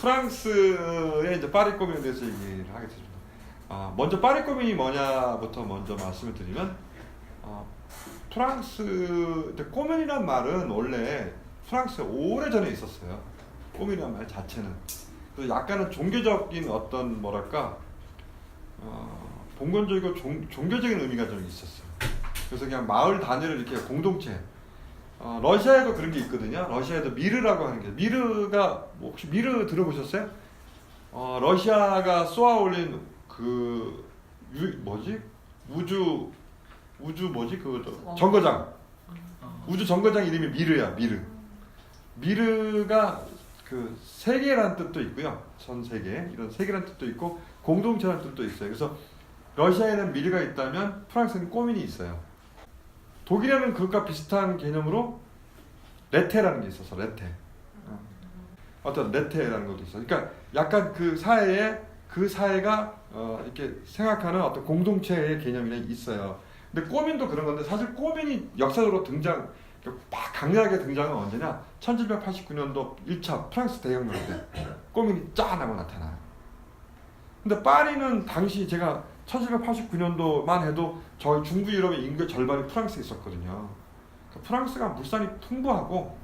프랑스의 이제 파리 코민에 대해서 얘기를 하겠습니다. 먼저 파리 코민이 뭐냐부터 먼저 말씀을 드리면, 프랑스 코민이란 말은 원래 프랑스에 오래전에 있었어요. 코민이란 말 자체는. 그래서 약간은 종교적인 어떤 뭐랄까 봉건적이고 종교적인 의미가 좀 있었어요. 그래서 그냥 마을 단위를 이렇게 공동체. 러시아에도 그런 게 있거든요. 러시아에도 미르라고 하는 게, 미르가 혹시 미르 들어보셨어요? 러시아가 쏘아올린 그 우주 뭐지 그 정거장, 우주 정거장 이름이 미르야. 미르가 그 세계라는 뜻도 있고요. 전 세계 이런 세계라는 뜻도 있고 공동체라는 뜻도 있어요. 그래서 러시아에는 미르가 있다면 프랑스에는 꼬민이 있어요. 독일에는 그것과 비슷한 개념으로 레테라는 게 있어서 레테. 어떤 레테라는 것도 있어. 그러니까 약간 그 사회가 이렇게 생각하는 어떤 공동체의 개념이 있어요. 근데 꼬민도 그런 건데, 사실 꼬민이 역사적으로 막 강렬하게 등장은 언제냐? 1789년도 1차 프랑스 대혁명 때 꼬민이 짠 하고 나타나요. 근데 파리는 당시 제가 1789년도만 해도 저희 중부 유럽의 인구의 절반이 프랑스에 있었거든요. 그러니까 프랑스가 물산이 풍부하고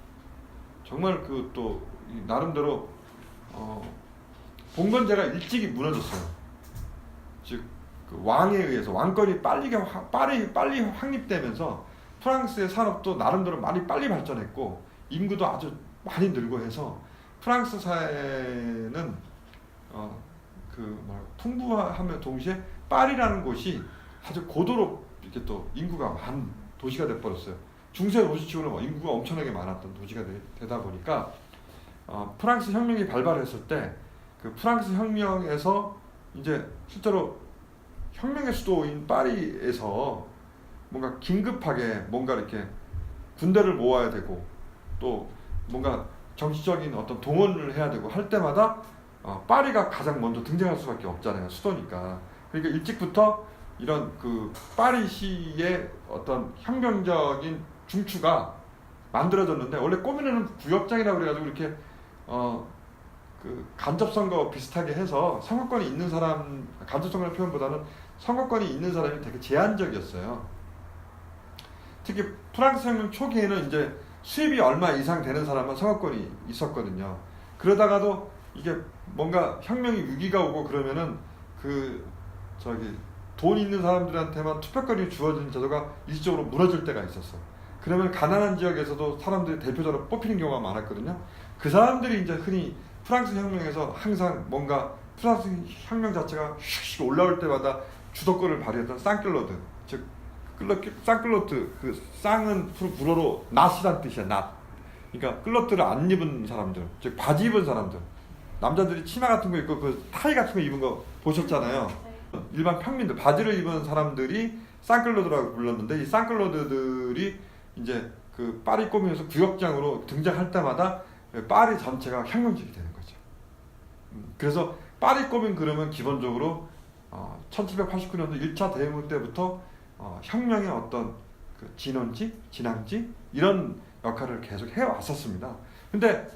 정말 그 또 나름대로 봉건제가 일찍이 무너졌어요. 즉 그 왕에 의해서 왕권이 빨리 확립되면서 프랑스의 산업도 나름대로 많이 빨리 발전했고 인구도 아주 많이 늘고 해서 프랑스 사회는 풍부하며 동시에 파리라는 곳이 아주 고도로 이렇게 또 인구가 많은 도시가 돼버렸어요. 중세 도시치고는 인구가 엄청나게 많았던 도시가 되다 보니까 프랑스 혁명이 발발했을 때 그 프랑스 혁명에서 이제 실제로 혁명의 수도인 파리에서 뭔가 긴급하게 뭔가 이렇게 군대를 모아야 되고 또 뭔가 정치적인 어떤 동원을 해야 되고 할 때마다 파리가 가장 먼저 등장할 수밖에 없잖아요. 수도니까. 그러니까 일찍부터 이런 그 파리시의 어떤 혁명적인 중추가 만들어졌는데, 원래 꼬미는 구역장이라고 그래가지고 이렇게 그 간접선거 비슷하게 해서 선거권이 있는 사람, 간접선거의 표현보다는 선거권이 있는 사람이 되게 제한적이었어요. 특히 프랑스 혁명 초기에는 이제 수입이 얼마 이상 되는 사람은 선거권이 있었거든요. 그러다가도 이게 뭔가 혁명이 위기가 오고 그러면은 돈 있는 사람들한테만 투표권이 주어진 제도가 일시적으로 무너질 때가 있었어. 그러면 가난한 지역에서도 사람들이 대표적으로 뽑히는 경우가 많았거든요. 그 사람들이 이제 흔히 프랑스 혁명에서 항상 뭔가 프랑스 혁명 자체가 휙 올라올 때마다 주도권을 발휘했던 쌍클로드, 즉 쌍클로트, 그 쌍은 불어로 낫이란 뜻이야. 낫. 그러니까 클로트를 안 입은 사람들, 즉 바지 입은 사람들, 남자들이 치마 같은 거 입고 그 타이 같은 거 입은 거 보셨잖아요. 일반 평민들, 바지를 입은 사람들이 쌍클로드라고 불렀는데, 이 쌍클로드들이 이제 그 파리 꼬민에서 구역장으로 등장할 때마다 파리 전체가 혁명적이 되는 거죠. 그래서 파리 꼬민 그러면 기본적으로 1789년도 1차 대혁명 때부터 혁명의 어떤 그 진원지, 진앙지 이런 역할을 계속 해왔었습니다. 근데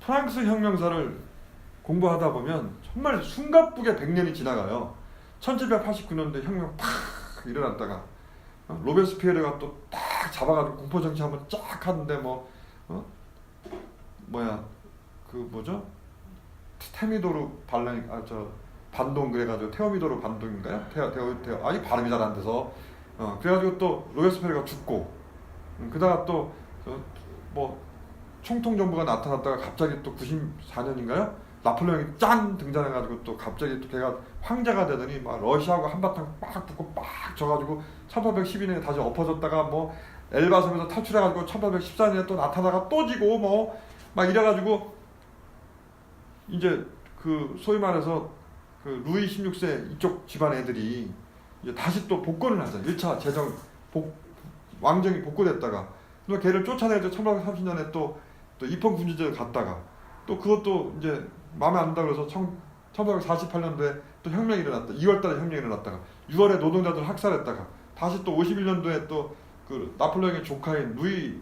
프랑스 혁명사를 공부하다 보면 정말 숨가쁘게 100년이 지나가요. 1789년도에 혁명 팍 일어났다가 로베스피에르가 또 딱 잡아가지고 공포정치 한번 쫙 하는데 테미도르 반동 그래가지고 테오미도르 반동인가요? 아니 발음이 잘 안 돼서 그래가지고 또 로베스피에르가 죽고 그다가 또 총통 정부가 나타났다가 갑자기 또 94년인가요? 나폴레옹이 짠 등장해가지고 또 갑자기 또 걔가 황제가 되더니 막 러시아하고 한바탕 빡 붙고 빡 져가지고 1812년에 다시 엎어졌다가 엘바섬에서 탈출해가지고 1814년에 또 나타나가 또 지고 막 이래가지고 이제 그 소위 말해서 그 루이 16세 이쪽 집안 애들이 이제 다시 또 복권을 하잖아요. 1차 왕정이 복구됐다가 또 걔를 쫓아내서 1830년에 또 입헌군주제를 갔다가 또 그것도 이제 마음에 안 든다 그래서 1848년도에 또 혁명이 일어났다. 2월달에 혁명이 일어났다가 6월에 노동자들 학살했다가 다시 또 51년도에 또 그 나폴레옹의 조카인 루이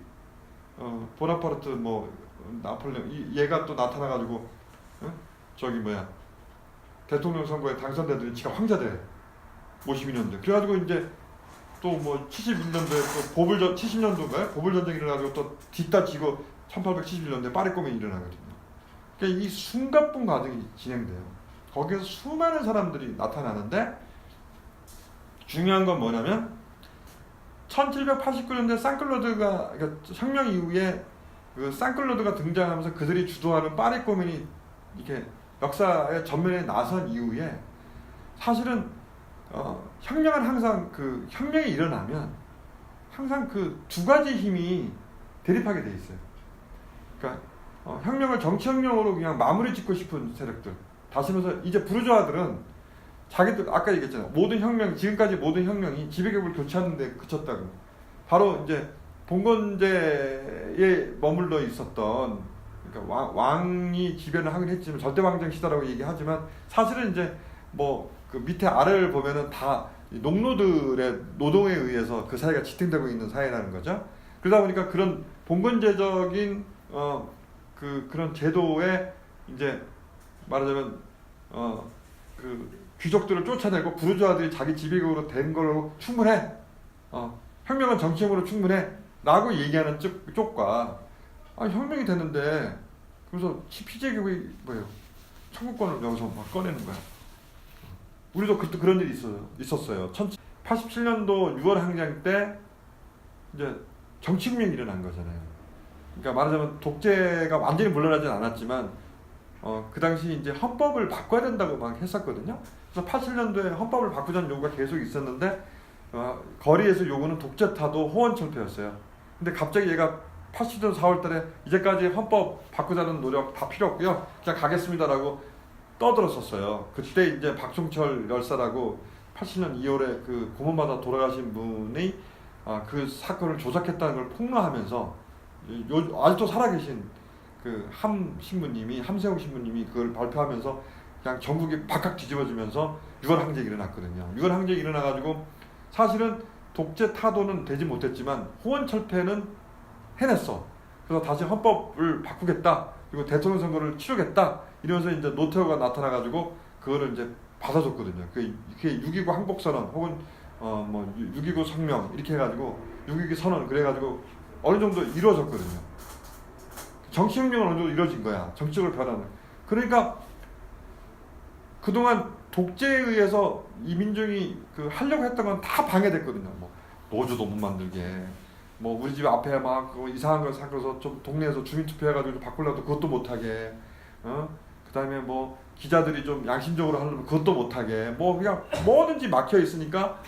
보나파르트 나폴레옹 얘가 또 나타나가지고 저기 뭐야 대통령 선거에 당선되더니 지가 황제돼 52년도에. 그래가지고 이제 또 뭐 71년도에 또 보불전 70년도인가요? 보불전쟁이 일어나고 또 뒤따지고 1871년도에 파리 꼬맹이 일어나거든요. 그러니까 이 숨가쁜 과정이 진행돼요. 거기에서 수많은 사람들이 나타나는데 중요한 건 뭐냐면 1789년도에 쌍클로드가 그러니까 혁명 이후에 그 쌍클로드가 등장하면서 그들이 주도하는 파리 꼬맹이 이렇게 역사의 전면에 나선 이후에 사실은 혁명은 항상 그 혁명이 일어나면 항상 그 두 가지 힘이 대립하게 돼 있어요. 그러니까 혁명을 정치혁명으로 그냥 마무리 짓고 싶은 세력들. 다시 말해서 이제 부르주아들은 자기들 아까 얘기했잖아요. 모든 혁명 지금까지 모든 혁명이 지배계급을 교체하는 데 그쳤다고. 바로 이제 봉건제에 머물러 있었던 그러니까 왕이 지배를 하긴 했지만 절대왕정 시대라고 얘기하지만 사실은 이제 뭐 그 밑에 아래를 보면은 다 농노들의 노동에 의해서 그 사회가 지탱되고 있는 사회라는 거죠. 그러다 보니까 그런 봉건제적인 그런 제도에 이제 말하자면 그 귀족들을 쫓아내고 부르주아들이 자기 지배국으로 된 걸로 충분해. 혁명은 정치적으로 충분해. 라고 얘기하는 쪽과 혁명이 됐는데 그래서 피제계급이 뭐예요? 청구권을 여기서 막 꺼내는 거야. 우리도 그때 그런 일이 있었어요. 1787년도 6월 항쟁 때 이제 정치혁명이 일어난 거잖아요. 그러니까 말하자면 독재가 완전히 물러나진 않았지만 그 당시 이제 헌법을 바꿔야 된다고 막 했었거든요. 그래서 87년도에 헌법을 바꾸자는 요구가 계속 있었는데 거리에서 요구는 독재타도 호언철폐였어요. 근데 갑자기 얘가 87년 4월달에 이제까지 헌법 바꾸자는 노력 다 필요 없고요. 그냥 가겠습니다라고 떠들었었어요. 그때 이제 박종철 열사라고 87년 2월에 그 고문받아 돌아가신 분이 그 사건을 조작했다는 걸 폭로하면서 아직도 살아계신 그 함세웅 신부님이 그걸 발표하면서 그냥 전국이 박학 뒤집어지면서 6월 항쟁이 일어났거든요. 6월 항쟁이 일어나가지고 사실은 독재 타도는 되지 못했지만 호언철폐는 해냈어. 그래서 다시 헌법을 바꾸겠다. 그리고 대통령 선거를 치르겠다. 이러면서 이제 노태우가 나타나가지고 그거를 이제 받아줬거든요. 그게 6.29 항복선언 혹은 뭐 6.29 성명 이렇게 해가지고 6.29 선언 그래가지고 어느 정도 이루어졌거든요. 정치혁명은 어느 정도 이루어진 거야. 정치적으로 변하는. 그러니까 그동안 독재에 의해서 이 민중이 그 하려고 했던 건 다 방해됐거든요. 뭐 노조도 못 만들게. 뭐 우리 집 앞에 막 이상한 걸 섞어서 좀 동네에서 주민투표해가지고 좀 바꾸려도 그것도 못하게. 그다음에 뭐 기자들이 좀 양심적으로 하려면 그것도 못하게. 뭐 그냥 뭐든지 막혀 있으니까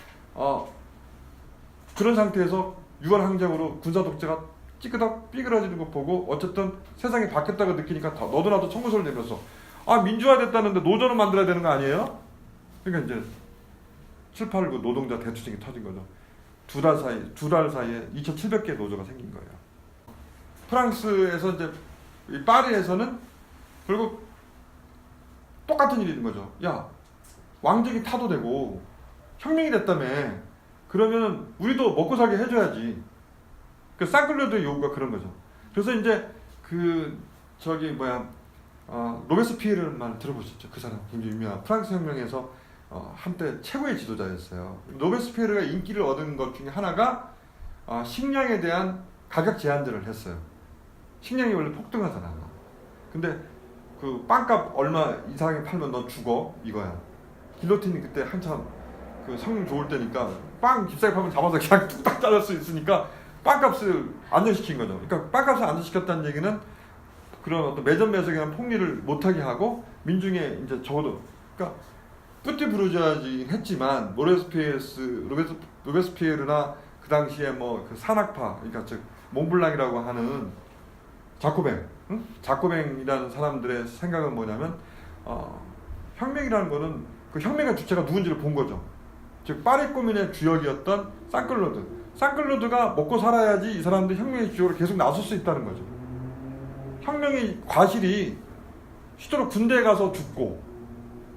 그런 상태에서 6월 항쟁으로 군사 독재가 찌끄덕 삐그러지는 거 보고 어쨌든 세상이 바뀌었다고 느끼니까 너도 나도 청구서를 내면서 민주화됐다는데 노조는 만들어야 되는 거 아니에요? 그러니까 이제 7, 8, 9 노동자 대투쟁이 터진 거죠. 두 달 사이에 2,700개의 노조가 생긴 거예요. 프랑스에서 이제 이 파리에서는 결국 똑같은 일이 있는 거죠. 야, 왕정이 타도되고 혁명이 됐다며. 그러면 우리도 먹고 살게 해줘야지. 그 쌍클로드의 요구가 그런 거죠. 그래서 이제 로베스피에르만 들어보셨죠? 그 사람 굉장히 유명한 프랑스 혁명에서 한때 최고의 지도자였어요. 로베스피에르가 인기를 얻은 것 중에 하나가 식량에 대한 가격 제한제를 했어요. 식량이 원래 폭등하잖아. 근데 그 빵값 얼마 이상에 팔면 너 죽어 이거야. 길로틴이 그때 한참 그 성능 좋을 때니까 빵 깁싸게 팔면 잡아서 그냥 뚝딱 자를 수 있으니까 빵값을 안정시킨 거죠. 그러니까 빵값을 안정시켰다는 얘기는 그런 어떤 매점 매석이나 폭리를 못하게 하고 민중의 이제 적어도 그러니까 뿌띠 부르주아지긴 했지만 로베스피에르나 그 당시에 뭐 그 산악파 그러니까 즉 몽블랑이라고 하는 자코뱅이라는 사람들의 생각은 뭐냐면 혁명이라는 거는 그 혁명의 주체가 누군지를 본 거죠. 즉 파리 꼬민의 주역이었던 쌍클로드가 먹고 살아야지 이 사람들이 혁명의 주역으로 계속 나설 수 있다는 거죠. 혁명의 과실이 시도로 군대에 가서 죽고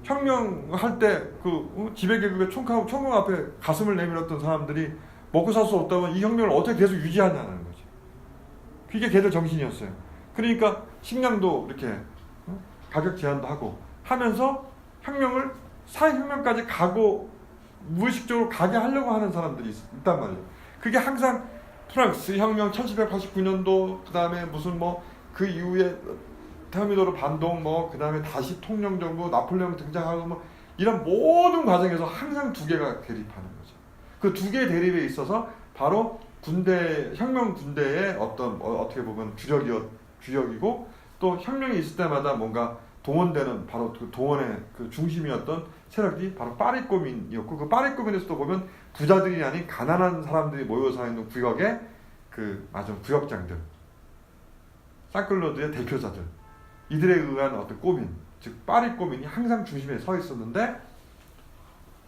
혁명할 때 그 지배계급의 총공 앞에 가슴을 내밀었던 사람들이 먹고 살 수 없다면 이 혁명을 어떻게 계속 유지하냐는 거죠. 그게 걔들 정신이었어요. 그러니까 식량도 이렇게 가격 제한도 하고 하면서 혁명을 사회혁명까지 가고 무의식적으로 가게 하려고 하는 사람들이 있단 말이에요. 그게 항상 프랑스 혁명 1789년도 그 다음에 무슨 뭐 그 이후에 테르미노르 반동 뭐 그 다음에 다시 통령정부 나폴레옹 등장하고 뭐 이런 모든 과정에서 항상 두 개가 대립하는 거죠. 그 두 개의 대립에 있어서 바로 군대 혁명 군대의 어떤 어떻게 보면 주력이고 또 혁명이 있을 때마다 뭔가 동원되는 바로 그 동원의 그 중심이었던 세력이 바로 파리꼬민이었고 그 파리꼬민에서도 보면 부자들이 아닌 가난한 사람들이 모여서 있는 구역의 그 구역장들 상클로드의 대표자들 이들에 의한 어떤 꼬민 즉 파리꼬민이 항상 중심에 서 있었는데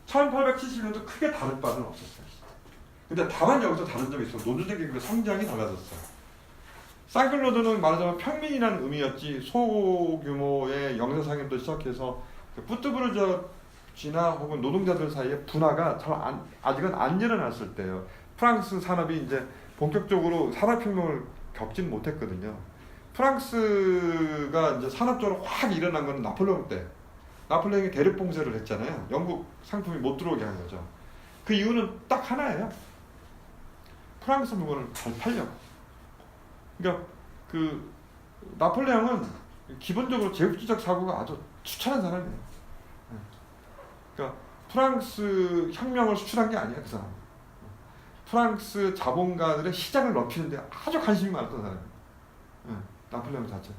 1870년도 크게 다른 바는 없었어요. 근데 다만 여기서 다른 점이 있어. 노동자 계급의 성장이 달라졌어요. 상클로드는 말하자면 평민이라는 의미였지 소규모의 영세상인도 시작해서 뿌트부르주아나 혹은 노동자들 사이의 분화가 아직은 안 일어났을 때예요. 프랑스 산업이 이제 본격적으로 산업혁명을 겪지는 못했거든요. 프랑스가 이제 산업적으로 확 일어난 건 나폴레옹 때. 나폴레옹이 대륙봉쇄를 했잖아요. 영국 상품이 못 들어오게 한 거죠. 그 이유는 딱 하나예요. 프랑스 물건을 잘 팔려고. 그러니까 그 나폴레옹은 기본적으로 제국주의적 사고가 아주 추천한 사람이에요. 그러니까 프랑스 혁명을 수출한 게 아니야 그 사람. 프랑스 자본가들의 시장을 넓히는데 아주 관심이 많았던 사람이에요. 나폴레옹 자체.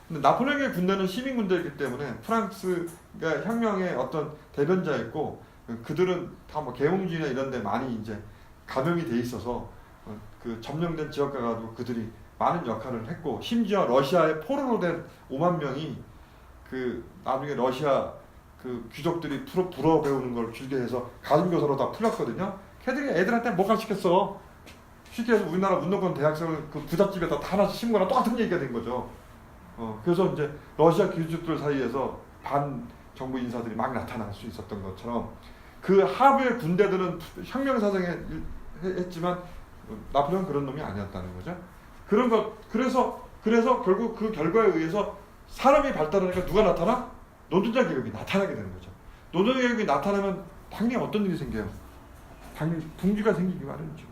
근데 나폴레옹의 군대는 시민 군대이기 때문에 프랑스가 혁명의 어떤 대변자였고 그들은 다 뭐 계몽주의나 이런 데 많이 이제 감염이 돼 있어서 그 점령된 지역 가가지고 그들이 많은 역할을 했고 심지어 러시아의 포로로 된 5만 명이 그 나중에 러시아 그 귀족들이 불어 배우는 걸 줄게 해서 가정교사로 다 풀렸거든요. 걔들이 애들한테 뭐 가르치겠어. 쉽게 해서 우리나라 운동권 대학생을 그 부잣집에다 다 하나씩 심거나 똑같은 얘기가 된 거죠. 그래서 이제 러시아 귀족들 사이에서 반정부 인사들이 막 나타날 수 있었던 것처럼 그 하부의 군대들은 혁명 사상에 했지만 나폴레옹은 그런 놈이 아니었다는 거죠. 그런 것 그래서 결국 그 결과에 의해서 사람이 발달하니까 누가 나타나? 노동자 계급이 나타나게 되는 거죠. 노동자 계급이 나타나면 당연히 어떤 일이 생겨요? 당연히 붕괴가 생기기 마련이죠.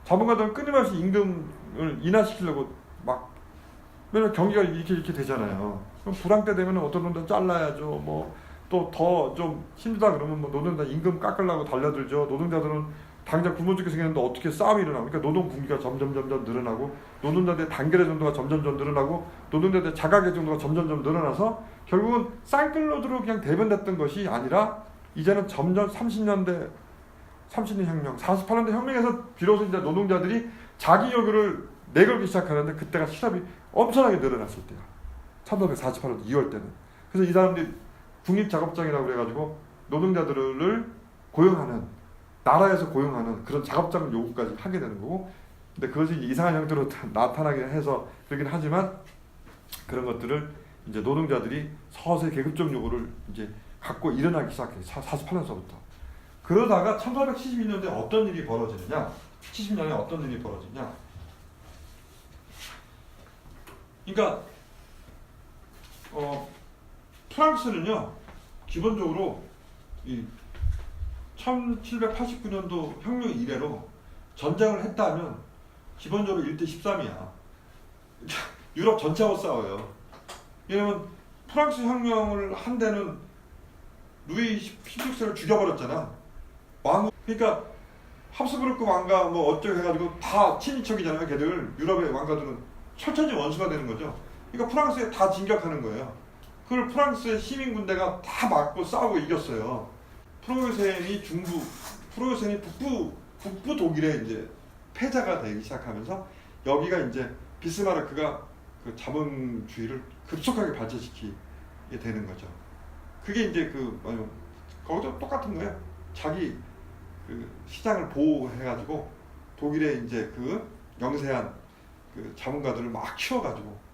자본가들은 끊임없이 임금을 인하시키려고 막 맨날 경기가 이렇게 되잖아요. 그럼 불황 때 되면 어떤 놈들 잘라야죠. 뭐 또 더 좀 힘들다 그러면 뭐 노동자 임금 깎으려고 달려들죠. 노동자들은 당장 굶어 죽게 생겼는데 어떻게 싸움이 일어나고 그러니까 노동 분기가 점점 늘어나고 노동자들의 단결의 정도가 점점 늘어나고 노동자들의 자각의 정도가 점점 늘어나서 결국은 사이클로드로 그냥 대변됐던 것이 아니라 이제는 점점 30년 혁명, 48년대 혁명에서 비로소 이제 노동자들이 자기 요구를 내걸기 시작하는데 그때가 실업이 엄청나게 늘어났을 때야. 1948년 2월 때는. 그래서 이 사람들이 국립작업장이라고 그래가지고 노동자들을 고용하는 나라에서 고용하는 그런 작업장 요구까지 하게 되는 거고 근데 그것이 이상한 형태로 나타나게 해서 그러긴 하지만 그런 것들을 이제 노동자들이 서서히 계급적 요구를 이제 갖고 일어나기 시작해요. 48년서부터. 그러다가 1872년도에 어떤 일이 벌어지느냐? 70년에 어떤 일이 벌어지냐? 그러니까 프랑스는요 기본적으로 이 1789년도 혁명 이래로 전쟁을 했다면 기본적으로 1대 13이야. 유럽 전체하고 싸워요. 왜냐면 프랑스 혁명을 한 데는 루이 16세를 죽여버렸잖아. 왕 그러니까 합스부르크 왕가 뭐 어쩌고 해가지고 다 친인척이잖아요. 걔들 유럽의 왕가들은 철저히 원수가 되는 거죠. 그러니까 프랑스에 다 진격하는 거예요. 그걸 프랑스의 시민 군대가 다 맞고 싸우고 이겼어요. 프로이센이 북부 독일에 이제 패자가 되기 시작하면서 여기가 이제 비스마르크가 그 자본주의를 급속하게 발전시키게 되는 거죠. 그게 이제 거기도 똑같은 거예요. 자기 그 시장을 보호해가지고 독일의 이제 그 영세한 그 자본가들을 막 키워가지고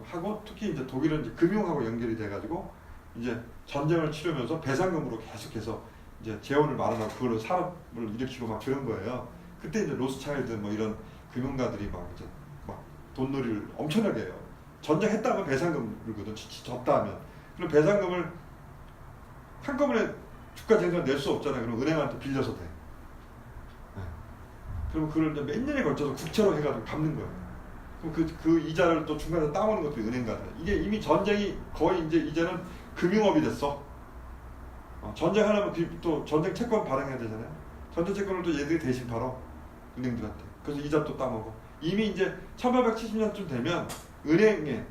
하고 특히 이제 독일은 이제 금융하고 연결이 돼가지고 이제 전쟁을 치르면서 배상금으로 계속해서 이제 재원을 마련하고 그걸로 산업을 일으키고 막 그런 거예요. 그때 이제 로스차일드 뭐 이런 금융가들이 막 이제 막 돈놀이를 엄청나게 해요. 전쟁했다면 배상금 물거든. 졌다 하면. 그럼 배상금을 한꺼번에 주가 재정을 낼 수 없잖아요. 그럼 은행한테 빌려서 돼. 네. 그럼 그걸 이제 몇 년에 걸쳐서 국채로 해가지고 갚는 거예요. 그럼 그 이자를 또 중간에 따오는 것도 은행가다. 이게 이미 전쟁이 거의 이제는 금융업이 됐어. 전쟁하려면 또 전쟁 채권 발행해야 되잖아요. 전쟁 채권을 또 얘들이 대신 팔아. 은행들한테. 그래서 이자 또 따먹어. 이미 이제 1870년쯤 되면 은행의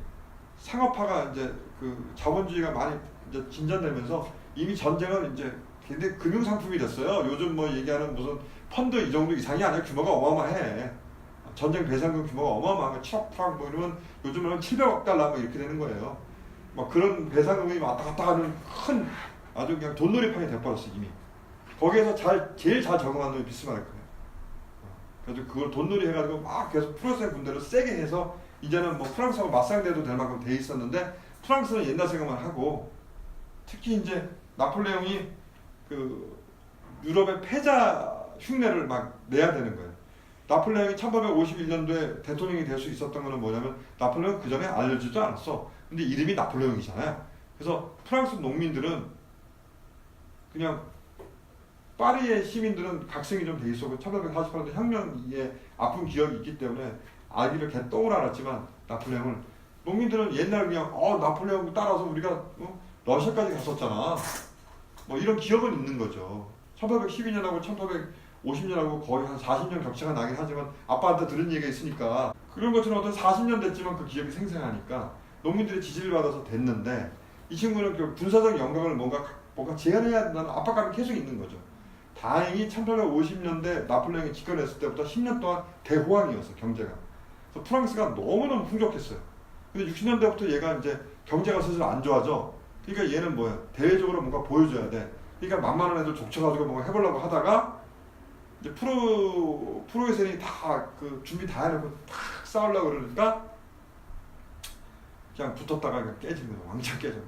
상업화가 이제 그 자본주의가 많이 이제 진전되면서 이미 전쟁은 이제 굉장히 금융 상품이 됐어요. 요즘 뭐 얘기하는 무슨 펀드 이 정도 이상이 아니라 규모가 어마어마해. 전쟁 배상금 규모가 어마어마한 거 7억 프랑 뭐 이러면 요즘은 700억 달러 뭐 이렇게 되는 거예요. 막 그런 배상금이 왔다 갔다 하는 큰 아주 그냥 돈놀이판이 돼버렸어 이미. 거기에서 제일 잘 적응한 놈이 비스마르크예요. 그래서 그걸 돈놀이 해가지고 막 계속 프랑스의 군대를 세게 해서 이제는 뭐 프랑스하고 맞상대도 될 만큼 돼 있었는데 프랑스는 옛날 생각만 하고 특히 이제 나폴레옹이 그 유럽의 패자 흉내를 막 내야 되는 거예요. 나폴레옹이 1851년도에 대통령이 될 수 있었던 거는 뭐냐면 나폴레옹은 그 전에 알려지도 않았어. 근데 이름이 나폴레옹이잖아요. 그래서 프랑스 농민들은 그냥 파리의 시민들은 각성이 좀 돼 있었고 1848년도 혁명의 아픈 기억이 있기 때문에 아기를 개 똥을 알았지만 나폴레옹을 농민들은 옛날 그냥 나폴레옹 따라서 우리가 러시아까지 갔었잖아. 뭐 이런 기억은 있는 거죠. 1812년하고 1850년하고 거의 한 40년 격차가 나긴 하지만 아빠한테 들은 얘기가 있으니까 그런 것처럼 어떤 40년 됐지만 그 기억이 생생하니까 농민들의 지지를 받아서 됐는데 이 친구는 그 군사적 영광을 뭔가 제한해야 된다는 압박감이 계속 있는 거죠. 다행히 1850년대 나폴레옹이 집권했을 때부터 10년 동안 대호황이었어 경제가. 그래서 프랑스가 너무너무 풍족했어요. 근데 60년대부터 얘가 이제 경제가 슬슬 안 좋아져. 그러니까 얘는 뭐야? 대외적으로 뭔가 보여줘야 돼. 그러니까 만만한 애들 족쳐가지고 뭔가 해보려고 하다가 이제 프로이센이 다 그 준비 다 해놓고 탁 싸우려고 그러니까 그냥 붙었다가 그냥 깨지는 거야. 왕창 깨져.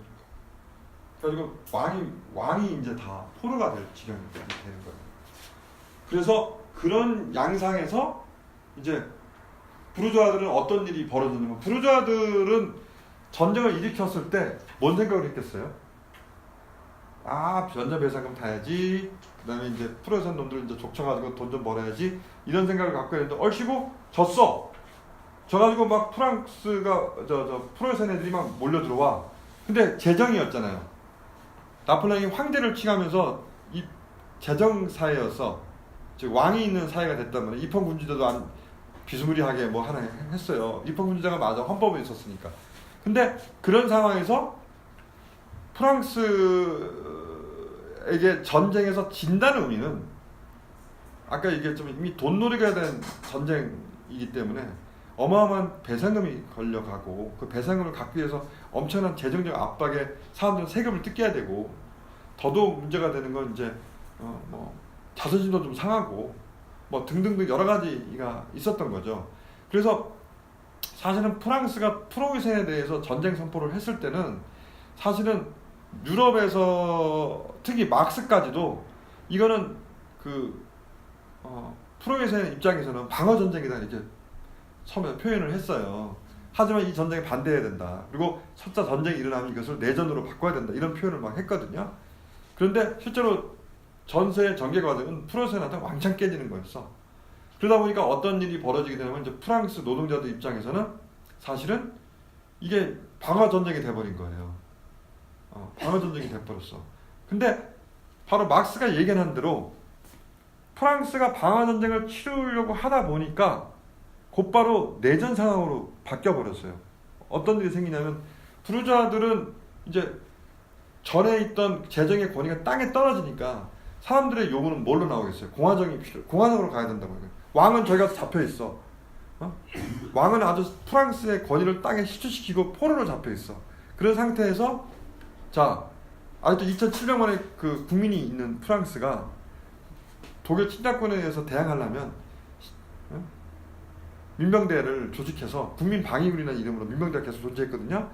그래가지고 왕이 이제 다 포로가 될 지경이 되는 거예요. 그래서 그런 양상에서 이제 부르주아들은 어떤 일이 벌어지냐면 부르주아들은 전쟁을 일으켰을 때 뭔 생각을 했겠어요? 전자배상금 타야지. 그 다음에 이제 프로이센 놈들 이제 족쳐가지고 돈 좀 벌어야지. 이런 생각을 갖고 있는데 얼씨구 졌어. 져가지고 막 프랑스가 프로이센 애들이 막 몰려 들어와. 근데 재정이었잖아요. 나폴레옹이 황제를 칭하면서 이 재정 사회였어. 즉 왕이 있는 사회가 됐단 말이에요. 입헌군주제도 안 비스무리하게 뭐 하나 했어요. 입헌군주제가 맞아. 헌법에 있었으니까. 근데 그런 상황에서 프랑스에게 전쟁에서 진다는 의미는 아까 얘기했지만 이미 돈놀이가 된 전쟁이기 때문에 어마어마한 배상금이 걸려가고 그 배상금을 갚기 위해서 엄청난 재정적 압박에 사람들은 세금을 뜯겨야 되고 더더욱 문제가 되는 건 이제 뭐 자존심도 좀 상하고 뭐 등등등 여러 가지가 있었던 거죠. 그래서 사실은 프랑스가 프로이센에 대해서 전쟁 선포를 했을 때는 사실은 유럽에서 특히 막스까지도 이거는 프로이센 입장에서는 방어 전쟁이다 이렇게 처음에 표현을 했어요. 하지만 이 전쟁에 반대해야 된다. 그리고 첫차 전쟁이 일어나면 이것을 내전으로 바꿔야 된다. 이런 표현을 막 했거든요. 그런데 실제로 전세의 전개 과정은 프로이센한테 왕창 깨지는 거였어. 그러다 보니까 어떤 일이 벌어지게 되냐면 이제 프랑스 노동자들 입장에서는 사실은 이게 방어 전쟁이 돼버린 거예요. 방어 전쟁이 돼버렸어. 근데 바로 막스가 얘기한 대로 프랑스가 방어 전쟁을 치르려고 하다 보니까 곧바로 내전 상황으로 바뀌어 버렸어요. 어떤 일이 생기냐면 부르주아들은 이제 전에 있던 재정의 권위가 땅에 떨어지니까 사람들의 요구는 뭘로 나오겠어요? 공화정으로 가야 된다고. 왕은 저기 가서 잡혀 있어. 왕은 아주 프랑스의 권위를 땅에 실추시키고 포로로 잡혀 있어. 그런 상태에서 아직도 2,700만의 그 국민이 있는 프랑스가 독일 침략군에 의해서 대항하려면 민병대를 조직해서 국민방위군이라는 이름으로 민병대가 계속 존재했거든요.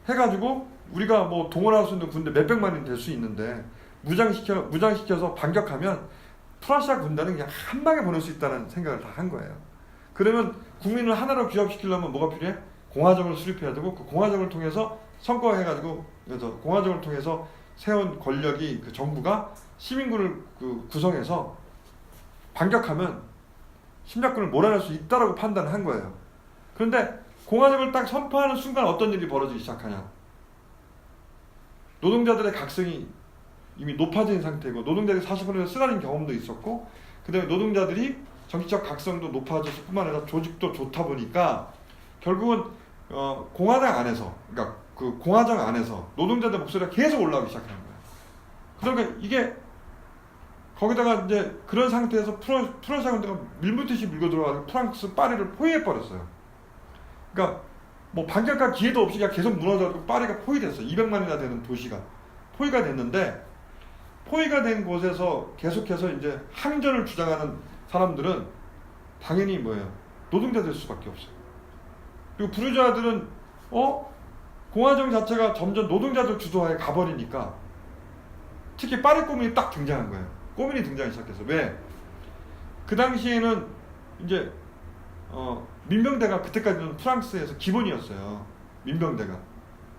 해가지고 우리가 뭐 동원할 수 있는 군대 몇백만이 될 수 있는데 무장시켜서 반격하면 프랑스 군단은 그냥 한 방에 보낼 수 있다는 생각을 다 한 거예요. 그러면 국민을 하나로 규합시키려면 뭐가 필요해? 공화정을 수립해야 되고 그 공화정을 통해서 선거해가지고 그래서 공화정을 통해서 세운 권력이 그 정부가 시민군을 그 구성해서 반격하면 심작군을 몰아낼 수 있다라고 판단한 거예요. 그런데 공화정을 딱 선포하는 순간 어떤 일이 벌어지기 시작하냐? 노동자들의 각성이 이미 높아진 상태고 노동자들이 40%에 쓰라린 경험도 있었고 그 다음에 노동자들이 정치적 각성도 높아졌을 뿐만 아니라 조직도 좋다 보니까 결국은 공화당 안에서 그러니까 그 공화정 안에서 노동자들 목소리가 계속 올라오기 시작하는 거예요. 그러니까 이게 거기다가 이제 그런 상태에서 프랑스 군대가 밀물듯이 밀고 들어가서 프랑스 파리를 포위해 버렸어요. 그러니까 뭐 반격할 기회도 없이 그냥 계속 무너져서 파리가 포위됐어요. 200만이나 되는 도시가 포위가 됐는데 포위가 된 곳에서 계속해서 이제 항전을 주장하는 사람들은 당연히 뭐예요? 노동자들 수밖에 없어요. 그리고 부르주아들은 공화정 자체가 점점 노동자들 주도하에 가버리니까 특히 파리 꼬민이 딱 등장한 거예요. 꼬민이 등장하기 시작해서 왜? 그 당시에는 이제 민병대가 그때까지는 프랑스에서 기본이었어요. 민병대가.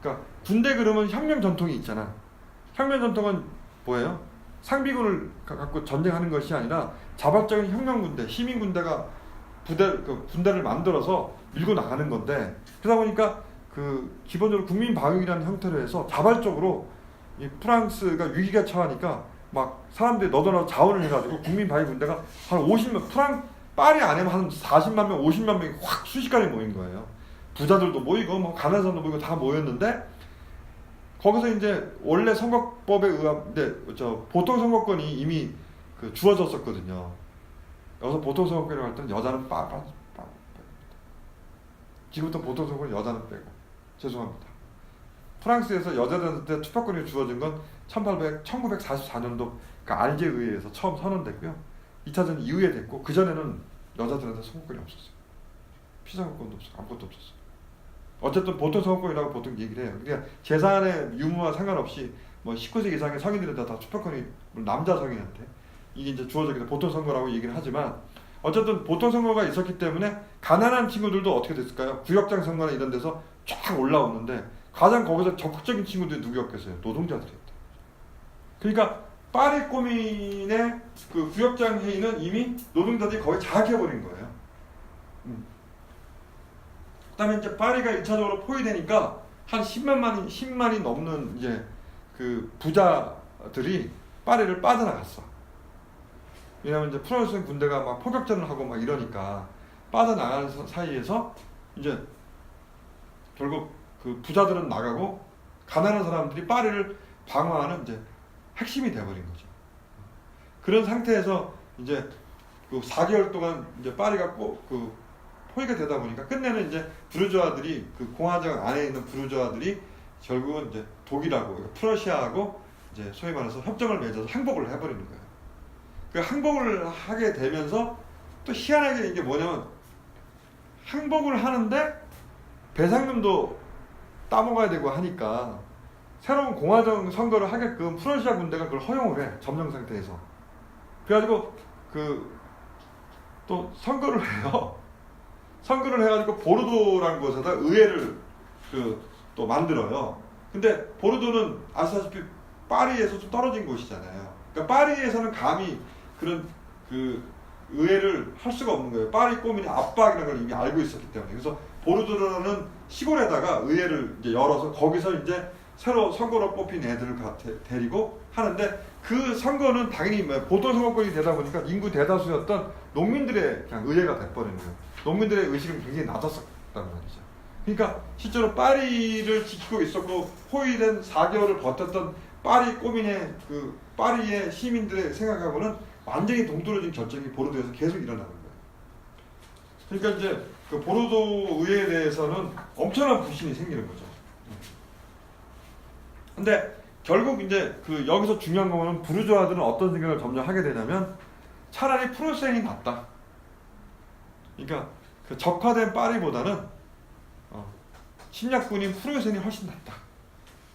그러니까 군대 그러면 혁명 전통이 있잖아. 혁명 전통은 뭐예요? 상비군을 갖고 전쟁하는 것이 아니라 자발적인 혁명군대, 시민군대가 군대를 만들어서 밀고 나가는 건데 그러다 보니까 그 기본적으로 국민방위라는 형태로 해서 자발적으로 이 프랑스가 위기가 처하니까 막 사람들이 너도나도 자원을 해가지고 국민방위 군대가 한 50명 파리 안에만 한 40만 명, 50만 명이 확 순식간에 모인 거예요. 부자들도 모이고 뭐 가난한 사람도 모이고 다 모였는데 거기서 이제 원래 선거법에 의한 보통 선거권이 이미 주어졌었거든요. 여기서 보통 선거권이라고 할 때는 여자는 지금부터 보통 선거권 여자는 빼고 죄송합니다. 프랑스에서 여자들한테 투표권이 주어진 건 1944년도 그러니까 알제 의회에서 처음 선언됐고요. 2차전 이후에 됐고 그 전에는 여자들한테 선거권이 없었어요. 피선거권도 없었고 아무것도 없었어요. 어쨌든 보통 선거권이라고 보통 얘기를 해요. 그러니까 재산의 유무와 상관없이 뭐 19세 이상의 성인들한테 다 투표권이 남자 성인한테 이게 이제 주어지게 돼 보통 선거라고 얘기를 하지만 어쨌든 보통 선거가 있었기 때문에 가난한 친구들도 어떻게 됐을까요? 구역장 선거나 이런 데서 쫙 올라오는데 가장 거기서 적극적인 친구들이 누구였겠어요? 노동자들이었다. 그러니까 파리 꼬민의 그 구역장 회의는 이미 노동자들이 거의 장악해버린 거예요. 그다음에 이제 파리가 1차적으로 포위되니까 한 10만이 넘는 이제 그 부자들이 파리를 빠져나갔어. 왜냐면 이제 프랑스 군대가 막 포격전을 하고 막 이러니까 빠져나가는 사이에서 이제 결국 그 부자들은 나가고 가난한 사람들이 파리를 방어하는 이제 핵심이 돼버린 거죠. 그런 상태에서 이제 그 4개월 동안 이제 파리가 포위가 되다 보니까 끝내는 이제 부르주아들이 그 공화정 안에 있는 부르주아들이 결국은 이제 독일하고 프러시아하고 이제 소위 말해서 협정을 맺어서 항복을 해버리는 거예요. 그 항복을 하게 되면서 또 희한하게 이게 뭐냐면 항복을 하는데 배상금도 따먹어야 되고 하니까 새로운 공화정 선거를 하게끔 프러시아 군대가 그걸 허용을 해. 점령 상태에서. 그래가지고 또 선거를 해요. 선거를 해가지고 보르도라는 곳에다 의회를 또 만들어요. 근데 보르도는 아시다시피 파리에서 좀 떨어진 곳이잖아요. 그러니까 파리에서는 감히 그런 의회를 할 수가 없는 거예요. 파리 꼬민의 압박이라는 걸 이미 알고 있었기 때문에. 그래서 보르도는 시골에다가 의회를 이제 열어서 거기서 이제 새로 선거로 뽑힌 애들을 데리고 하는데 그 선거는 당연히 보통 선거권이 되다 보니까 인구 대다수였던 농민들의 그냥 의회가 돼버리는 거예요. 농민들의 의식은 굉장히 낮았었단 말이죠. 그러니까 실제로 파리를 지키고 있었고 포위된 4개월을 버텼던 파리 꼬민의 파리의 시민들의 생각하고는 완전히 동떨어진 결정이 보르도에서 계속 일어나는 거예요. 그러니까 이제 그 보르도 의회에 대해서는 엄청난 불신이 생기는 거죠. 근데 결국 이제 여기서 중요한 거는 부르주아들은 어떤 생각을 점점 하게 되냐면 차라리 프로세인이 낫다. 그러니까 그 적화된 파리보다는 침략군인 프로세인이 훨씬 낫다.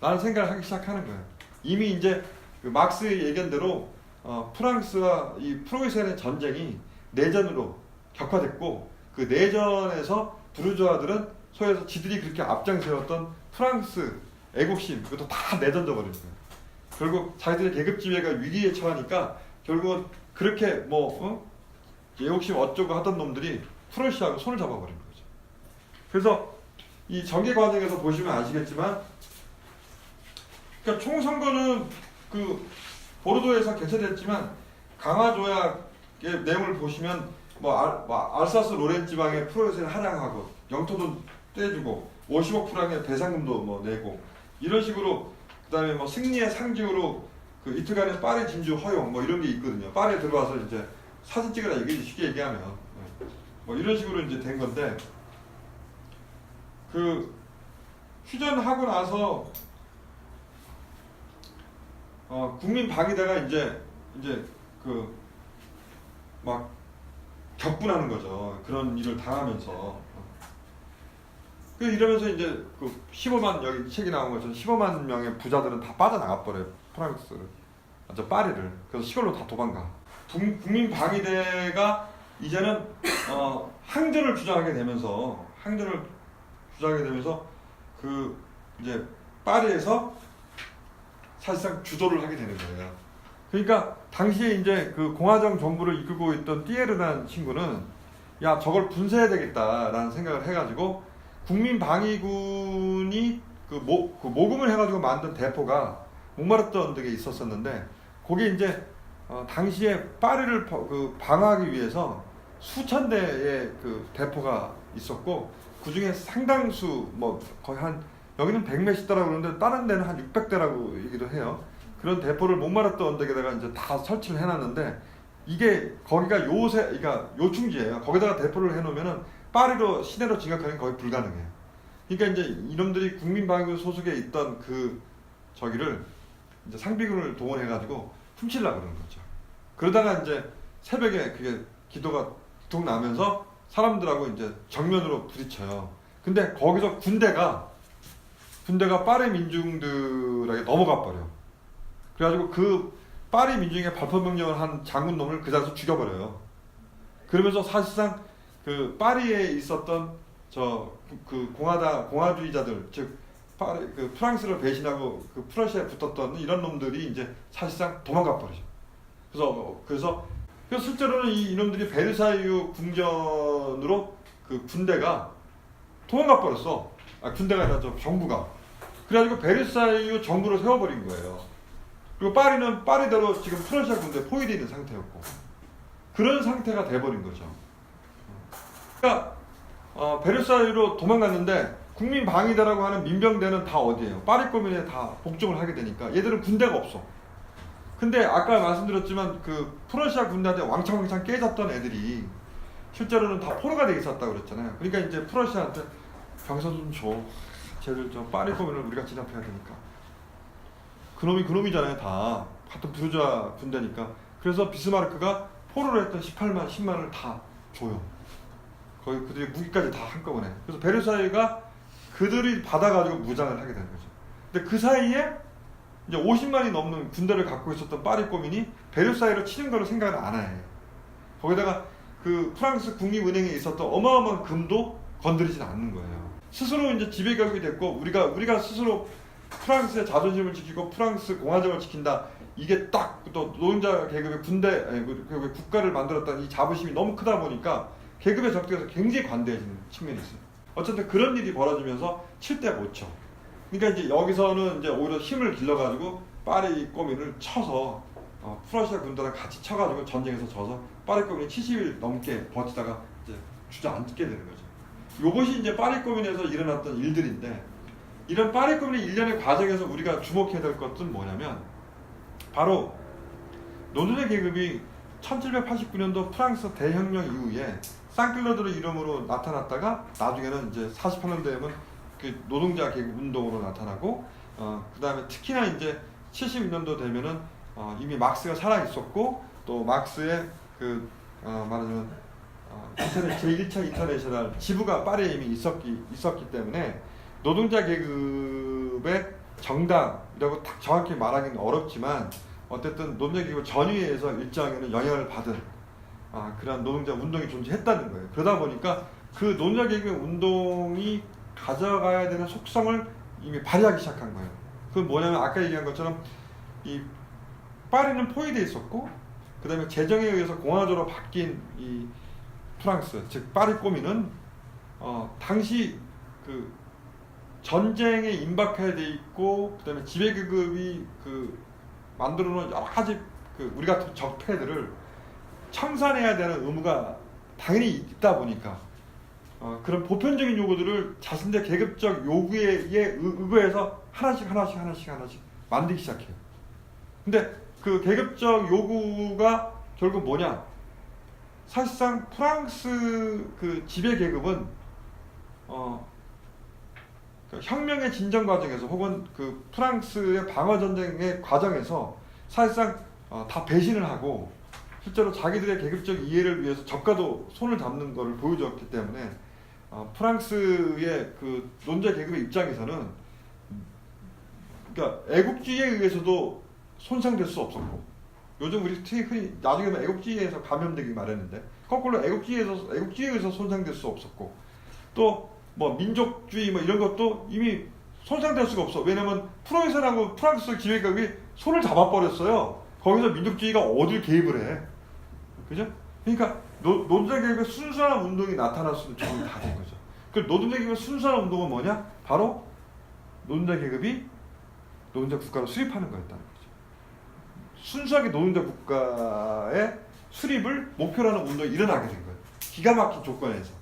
라는 생각을 하기 시작하는 거예요. 이미 이제 그 막스의 예견대로 프랑스와 이 프로이센의 전쟁이 내전으로 격화됐고 그 내전에서 부르주아들은 소위에서 지들이 그렇게 앞장세웠던 프랑스 애국심 그것도 다 내던져 버리는 거예요. 결국 자기들의 계급 지배가 위기에 처하니까 결국은 그렇게 애국심 어쩌고 하던 놈들이 프러시아하고 손을 잡아버린 거죠. 그래서 이 전개 과정에서 보시면 아시겠지만, 그러니까 총선거는 그 보르도에서 개최됐지만 강화 조약의 내용을 보시면 알사스 로렌 지방의 프로레스를 하장하고 영토도 떼주고 50억 프랑의 배상금도 내고 이런 식으로, 그다음에 승리의 상징으로 그 이틀간의 파리 진주 허용 이런 게 있거든요. 파리에 들어와서 이제 사진 찍으라 이게 쉽게 얘기하면 이런 식으로 이제 된 건데, 그 휴전하고 나서 국민 방위대가 이제 그 막 격분하는 거죠. 그런 일을 당하면서. 이러면서 이제 그 15만, 여기 책이 나온 것처럼 15만 명의 부자들은 다 빠져나가 버려요. 프랑스를. 파리를. 그래서 시골로 다 도망가. 국민 방위대가 이제는 항전을 주장하게 되면서 그 이제 파리에서 사실상 주도를 하게 되는 거예요. 그러니까 당시에 이제 그 공화정 정부를 이끌고 있던 띠에르라는 친구는 야, 저걸 분쇄해야 되겠다라는 생각을 해가지고 국민 방위군이 그 모금을 해가지고 만든 대포가 몽마르트 언덕에 있었었는데, 거기 이제 당시에 파리를 방어하기 위해서 수천 대의 그 대포가 있었고, 그 중에 상당수 거의 한, 여기는 100몇십 대라고 그러는데 다른 데는 한 600대라고 얘기도 해요. 그런 대포를 몽마르트 언덕에다가 이제 다 설치를 해놨는데, 이게 거기가 그러니까 요충지예요. 거기다가 대포를 해놓으면은 파리로 시내로 진격하는 게 거의 불가능해요. 그러니까 이제 이놈들이 국민방위군 소속에 있던 저기를 이제 상비군을 동원해가지고 훔치려고 그러는 거죠. 그러다가 이제 새벽에 그게 기도가 툭 나면서 사람들하고 이제 정면으로 부딪혀요. 근데 거기서 군대가 파리 민중들에게 넘어가 버려. 그래가지고 그 파리 민중의 발포명령을 한 장군놈을 그 자리에서 죽여버려요. 그러면서 사실상 그 파리에 있었던 그 공화주의자들, 즉 프랑스를 배신하고 그 프러시아에 붙었던 이런 놈들이 이제 사실상 도망가 버리죠. 그래서 실제로는 이놈들이 베르사유 궁전으로 그 군대가 도망가 버렸어. 군대가 아니라 정부가. 그래가지고 베르사유 정부를 세워버린 거예요. 그리고 파리는 파리대로 지금 프러시아 군대에 포위되어 있는 상태였고, 그런 상태가 돼버린 거죠. 그러니까 베르사유로 도망갔는데 국민 방위대라고 하는 민병대는 다 어디예요? 파리 거민에 다 복종을 하게 되니까 얘들은 군대가 없어. 근데 아까 말씀드렸지만 그 프러시아 군대한테 왕창 깨졌던 애들이 실제로는 다 포로가 돼 있었다고 그랬잖아요. 그러니까 이제 프러시아한테 병선 좀 줘. 쟤들 파리 거민을 우리가 진압해야 되니까. 그놈이잖아요. 다 같은 부르주아 군대니까. 그래서 비스마르크가 포로로 했던 18만, 10만을 다 줘요. 거의 그들이 무기까지 다 한꺼번에. 그래서 베르사유가 그들이 받아가지고 무장을 하게 되는 거죠. 근데 그 사이에 이제 50만이 넘는 군대를 갖고 있었던 파리 꼬민이 베르사유를 치는 거를 생각을 안 해. 거기다가 그 프랑스 국립은행에 있었던 어마어마한 금도 건드리진 않는 거예요. 스스로 이제 지배격이 됐고, 우리가 스스로 프랑스의 자존심을 지키고 프랑스 공화정을 지킨다. 이게 딱 또 노동자 계급의 국가를 만들었다는 이 자부심이 너무 크다 보니까 계급의 적대에서 굉장히 관대해지는 측면이 있어요. 어쨌든 그런 일이 벌어지면서 칠 때 못 쳐. 그러니까 이제 여기서는 이제 오히려 힘을 길러가지고 파리 꼬민을 쳐서 프러시아 군대랑 같이 쳐가지고 전쟁에서 져서 파리 꼬민이 70일 넘게 버티다가 이제 주저앉게 되는 거죠. 이것이 이제 파리 꼬민에서 일어났던 일들인데, 이런 파리 꼬민의 일련의 과정에서 우리가 주목해야 될 것은 뭐냐면, 바로 노동자 계급이 1789년도 프랑스 대혁명 이후에 상클로드르 이름으로 나타났다가 나중에는 이제 48년도에 되면 그 노동자 계급 운동으로 나타나고, 그 다음에 특히나 이제 72년도 되면은 이미 막스가 살아 있었고, 또 막스의 말하자면 제1차 인터내셔널 지부가 파리에 이미 있었기 때문에 노동자 계급의 정당이라고 딱 정확히 말하기는 어렵지만, 어쨌든 노동자 계급 전위에서 일정에는 영향을 받은 그런 노동자 운동이 존재했다는 거예요. 그러다 보니까 그 노동자 계급의 운동이 가져가야 되는 속성을 이미 발휘하기 시작한 거예요. 그건 뭐냐면 아까 얘기한 것처럼 이 파리는 포위되어 있었고, 그 다음에 제정에 의해서 공화제로 바뀐 이 프랑스, 즉 파리 꼬미는 당시 그 전쟁에 임박해 있고, 그 다음에 지배계급이 그 만들어놓은 여러 가지 그 우리 같은 적폐들을 청산해야 되는 의무가 당연히 있다 보니까 그런 보편적인 요구들을 자신들 계급적 요구에 의거해서 하나씩 만들기 시작해요. 근데 그 계급적 요구가 결국 뭐냐? 사실상 프랑스 그 지배 계급은 그 혁명의 진전 과정에서 혹은 그 프랑스의 방어 전쟁의 과정에서 사실상 다 배신을 하고 실제로 자기들의 계급적 이해를 위해서 적과도 손을 잡는 것을 보여줬기 때문에 프랑스의 그 노동자 계급의 입장에서는 그러니까 애국주의에 의해서도 손상될 수 없었고, 요즘 우리 흔히 나중에 애국주의에서 감염되기 마련인데 거꾸로 애국주의에 의해서 손상될 수 없었고, 또 뭐 민족주의 뭐 이런 것도 이미 손상될 수가 없어. 왜냐면 프로이센하고 프랑스 지배계급이 손을 잡아버렸어요. 거기서 민족주의가 어딜 개입을 해. 그죠? 그러니까 노동자 계급의 순수한 운동이 나타날 수 있는 조건이 다 된 거죠. 그 노동자 계급의 순수한 운동은 뭐냐? 바로 노동자 계급이 노동자 국가로 수립하는 거였다는 거죠. 순수하게 노동자 국가의 수립을 목표로 하는 운동이 일어나게 된 거예요. 기가 막힌 조건에서.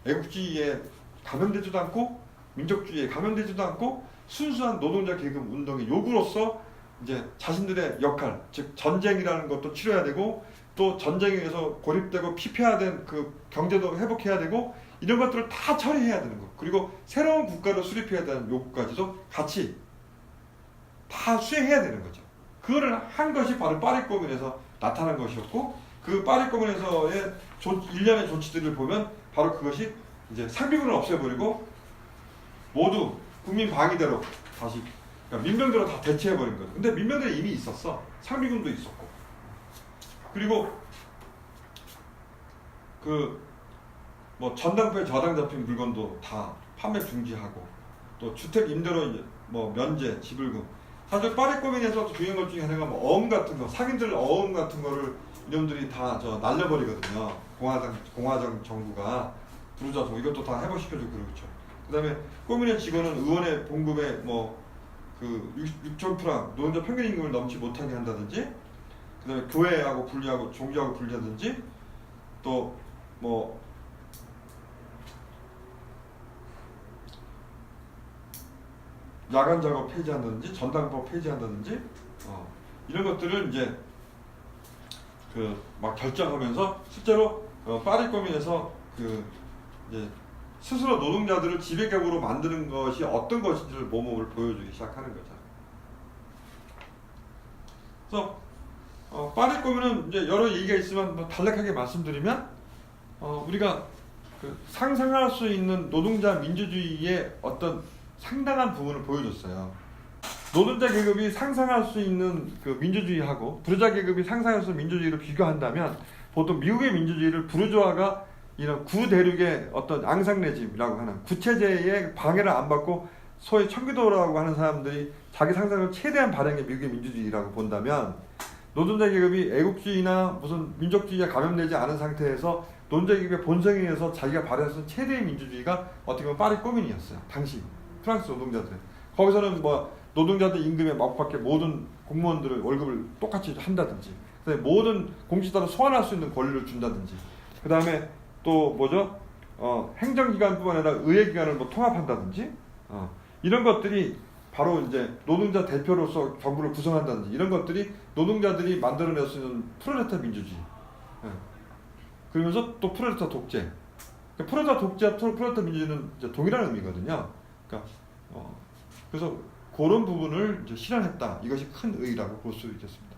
애국주의에 감염되지도 않고 민족주의에 감염되지도 않고 순수한 노동자 계급 운동의 요구로서 이제 자신들의 역할, 즉 전쟁이라는 것도 치러야 되고, 또 전쟁에 의해서 고립되고 피폐화된 그 경제도 회복해야 되고, 이런 것들을 다 처리해야 되는 거. 그리고 새로운 국가를 수립해야 되는 요구까지도 같이 다 수행해야 되는 거죠. 그거를 한 것이 바로 파리 꼬민에서 나타난 것이었고, 그 파리 꼬민에서의 일련의 조치들을 보면 바로 그것이 이제 상비군을 없애버리고 모두 국민 방위대로 다시, 그러니까 민병대로 다 대체해버린 거죠. 근데 민병대는 이미 있었어. 상비군도 있었고. 그리고 그 뭐 전당포에 저당 잡힌 물건도 다 판매 중지하고, 또 주택 임대료 이제 뭐 면제, 지불금. 사실 파리 꼬민에서 중요한 것 중에 하나가 뭐 어음 같은 거, 상인들 어음 같은 거를 이놈들이 다 날려버리거든요. 공화정 정부가 부르자고 이것도 다 해보시켜주고 그렇죠. 그다음에 꼬민의 직원은 의원의 봉급에 뭐 그 6천 프랑 노동자 평균 임금을 넘지 못하게 한다든지, 그다음에 교회하고 분리하고 종교하고 분리하든지, 또 뭐 야간 작업 폐지한다든지, 전당법 폐지한다든지, 이런 것들을 이제 그 막 결정하면서 실제로 파리 꼬민에서 그 이제 스스로 노동자들을 지배격으로 만드는 것이 어떤 것인지를 모범을 보여주기 시작하는 거죠. 그래서 파리 꼬민은 이제 여러 얘기가 있지만 뭐 간략하게 말씀드리면 우리가 그 상상할 수 있는 노동자 민주주의의 어떤 상당한 부분을 보여줬어요. 노동자 계급이 상상할 수 있는 그 민주주의하고 부르주아 계급이 상상할 수 있는 민주주의를 비교한다면, 보통 미국의 민주주의를 부르주아가 이런 구대륙의 어떤 앙상레짐이라고 하는 구체제의 방해를 안 받고 소위 청기도라고 하는 사람들이 자기 상상을 최대한 발행해 미국의 민주주의라고 본다면, 노동자 계급이 애국주의나 무슨 민족주의에 감염되지 않은 상태에서 노동자 계급의 본성에 의해서 자기가 발휘했던 최대의 민주주의가 어떻게 보면 파리 꼬민이었어요. 당시 프랑스 노동자들. 거기서는 뭐 노동자들 임금에 맞밖에 모든 공무원들을 월급을 똑같이 한다든지, 그다음에 모든 공직자를 소환할 수 있는 권리를 준다든지, 그 다음에 또 뭐죠? 행정기관뿐만 아니라 의회기관을 뭐 통합한다든지, 이런 것들이 바로 이제 노동자 대표로서 정부를 구성한다든지, 이런 것들이 노동자들이 만들어낼 수 있는 프롤레타 민주주의. 그러면서 또 프롤레타 독재. 프롤레타 독재와 프롤레타 민주주의는 이제 동일한 의미거든요. 그러니까 그래서 그런 부분을 이제 실현했다. 이것이 큰 의의라고 볼 수 있겠습니다.